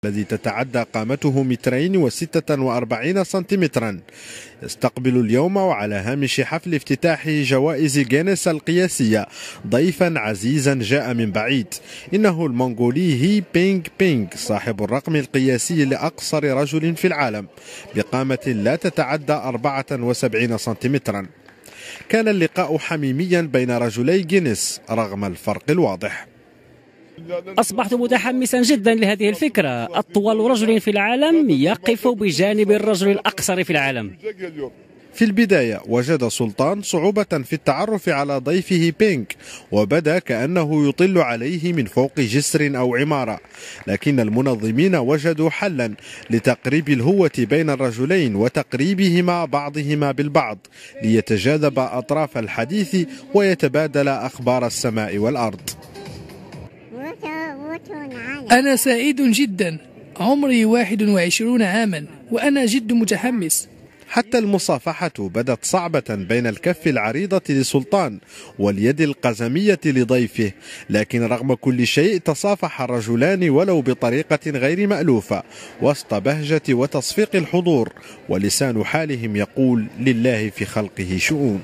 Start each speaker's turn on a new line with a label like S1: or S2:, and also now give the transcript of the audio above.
S1: الذي تتعدى قامته 2.46 سنتيمترا يستقبل اليوم وعلى هامش حفل افتتاح جوائز غينيس القياسية ضيفا عزيزا جاء من بعيد. إنه المنغولي هي بينغ بينغ صاحب الرقم القياسي لأقصر رجل في العالم بقامة لا تتعدى 74 سنتيمترا. كان اللقاء حميميا بين رجلي غينيس رغم الفرق الواضح.
S2: أصبحت متحمسا جدا لهذه الفكرة. أطول رجل في العالم يقف بجانب الرجل الأقصر في العالم.
S1: في البداية وجد سلطان صعوبة في التعرف على ضيفه بينغ وبدا كأنه يطل عليه من فوق جسر أو عمارة، لكن المنظمين وجدوا حلا لتقريب الهوة بين الرجلين وتقريبهما بعضهما بالبعض ليتجاذب أطراف الحديث ويتبادل أخبار السماء والأرض.
S3: أنا سعيد جدا، عمري 21 عاما وأنا جد متحمس.
S1: حتى المصافحة بدت صعبة بين الكف العريضة لسلطان واليد القزمية لضيفه، لكن رغم كل شيء تصافح الرجلان ولو بطريقة غير مألوفة وسط بهجة وتصفيق الحضور، ولسان حالهم يقول لله في خلقه شؤون.